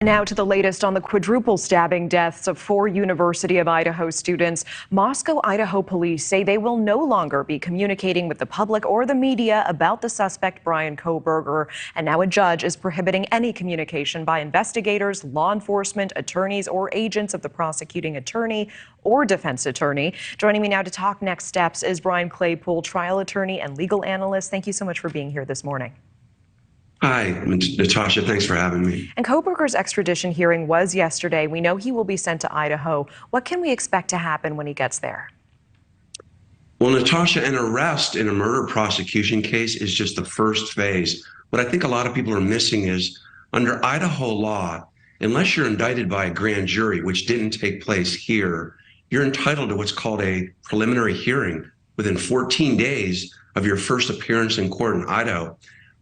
Now to the latest on the quadruple stabbing deaths of 4 University of Idaho students. Moscow, Idaho police say they will no longer be communicating with the public or the media about the suspect, Bryan Kohberger. And now a judge is prohibiting any communication by investigators, law enforcement, attorneys, or agents of the prosecuting attorney or defense attorney. Joining me now to talk next steps is Brian Claypool, trial attorney and legal analyst. Thank you so much for being here this morning. Hi, Natasha. Thanks for having me. And Kohberger's extradition hearing was yesterday. We know he will be sent to Idaho. What can we expect to happen when he gets there? Well, Natasha, an arrest in a murder prosecution case is just the first phase. What I think a lot of people are missing is, under Idaho law, unless you're indicted by a grand jury, which didn't take place here, you're entitled to what's called a preliminary hearing within 14 days of your first appearance in court in Idaho.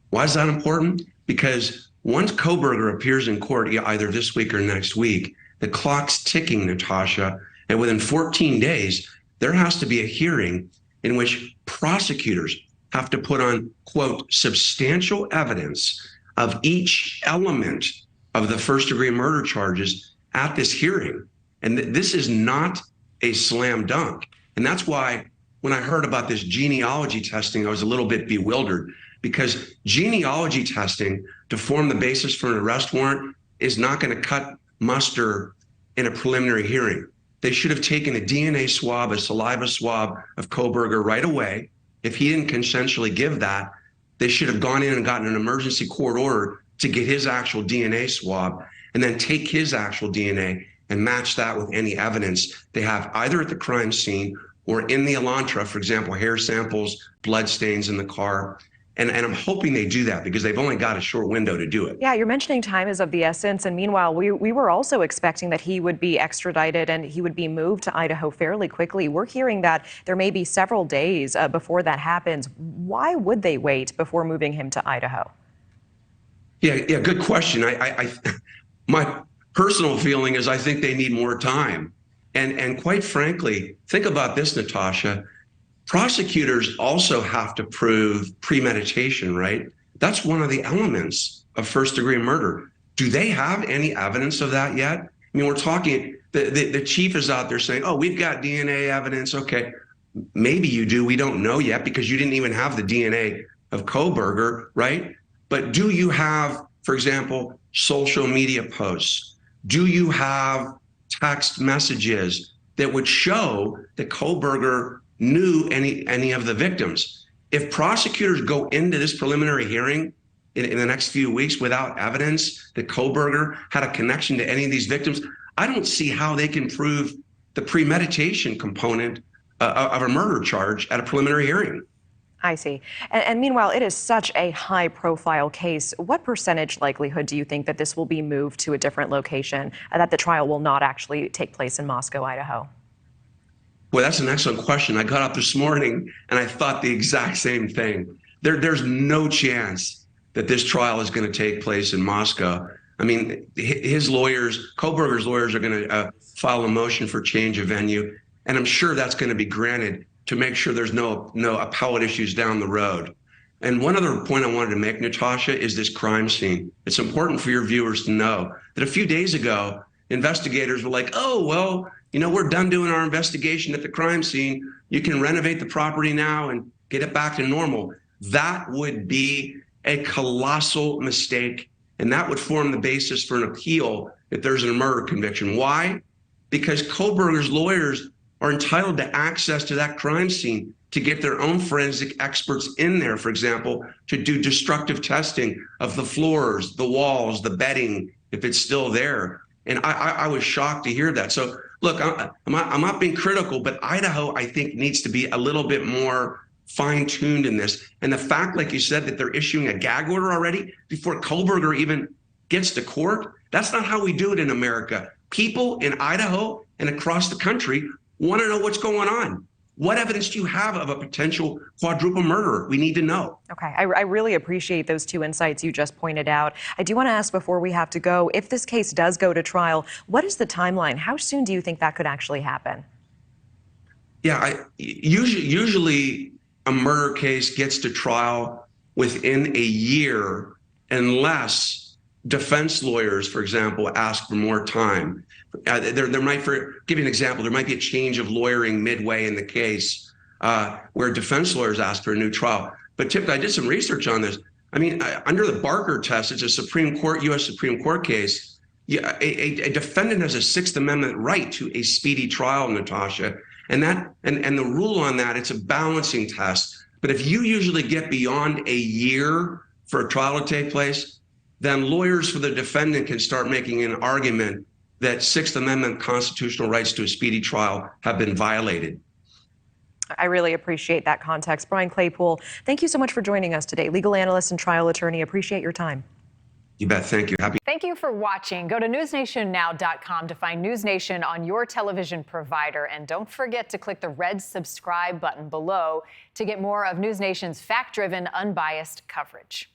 Why is that important? Because once Kohberger appears in court, either this week or next week, the clock's ticking, Natasha, and within 14 days, there has to be a hearing in which prosecutors have to put on, quote, substantial evidence of each element of the first-degree murder charges at this hearing. And this is not a slam dunk. And that's why when I heard about this genealogy testing, I was a little bit bewildered, because genealogy testing to form the basis for an arrest warrant is not going to cut muster in a preliminary hearing. They should have taken a DNA swab, a saliva swab of Kohberger right away. If he didn't consensually give that, they should have gone in and gotten an emergency court order to get his actual DNA swab and then take his actual DNA and match that with any evidence they have either at the crime scene or in the Elantra, for example, hair samples, blood stains in the car. And I'm hoping they do that because they've only got a short window to do it. Yeah, you're mentioning time is of the essence. And meanwhile, we were also expecting that he would be extradited and he would be moved to Idaho fairly quickly. We're hearing that there may be several days before that happens. Why would they wait before moving him to Idaho? Yeah, good question. My personal feeling is I think they need more time. And quite frankly, think about this, Natasha. Prosecutors also have to prove premeditation, right? That's one of the elements of first-degree murder. Do they have any evidence of that yet? I mean, we're talking, the chief is out there saying, oh, we've got DNA evidence. Okay, maybe you do. We don't know yet because you didn't even have the DNA of Kohberger, right? But do you have, for example, social media posts? Do you have text messages that would show that Kohberger knew any of the victims? If prosecutors go into this preliminary hearing in the next few weeks without evidence that Kohberger had a connection to any of these victims, I don't see how they can prove the premeditation component of a murder charge at a preliminary hearing. I see. And meanwhile, it is such a high-profile case. What percentage likelihood do you think that this will be moved to a different location, that the trial will not actually take place in Moscow, Idaho? Well, that's an excellent question. I got up this morning and I thought the exact same thing. There's no chance that this trial is going to take place in Moscow. I mean, his lawyers, Kohberger's lawyers, are going to file a motion for change of venue, and I'm sure that's going to be granted to make sure there's no appellate issues down the road. And one other point I wanted to make, Natasha, is this crime scene. It's important for your viewers to know that a few days ago, investigators were like, oh, well, you know, we're done doing our investigation at the crime scene. You can renovate the property now and get it back to normal. That would be a colossal mistake, and that would form the basis for an appeal if there's a murder conviction. Why? Because Kohberger's lawyers are entitled to access to that crime scene to get their own forensic experts in there, for example, to do destructive testing of the floors, the walls, the bedding, if it's still there. And I was shocked to hear that. So look, I'm not being critical, but Idaho, I think, needs to be a little bit more fine-tuned in this. And the fact, like you said, that they're issuing a gag order already before Kohberger even gets to court, that's not how we do it in America. People in Idaho and across the country want to know what's going on. What evidence do you have of a potential quadruple murderer? We need to know. Okay, I really appreciate those two insights you just pointed out. I do want to ask before we have to go, if this case does go to trial, what is the timeline? How soon do you think that could actually happen? Yeah, usually a murder case gets to trial within a year unless defense lawyers, for example, ask for more time. There might, for give you an example, there might be a change of lawyering midway in the case where defense lawyers ask for a new trial. But typically, I did some research on this. I mean, under the Barker test, it's a U.S. Supreme Court case. Yeah, a defendant has a Sixth Amendment right to a speedy trial, Natasha, and the rule on that, it's a balancing test. But if you usually get beyond a year for a trial to take place, then lawyers for the defendant can start making an argument that Sixth Amendment constitutional rights to a speedy trial have been violated. I really appreciate that context. Bryan Claypool, thank you so much for joining us today. Legal analyst and trial attorney, appreciate your time. You bet. Thank you. Thank you for watching. Go to newsnationnow.com to find NewsNation on your television provider. And don't forget to click the red subscribe button below to get more of NewsNation's fact-driven, unbiased coverage.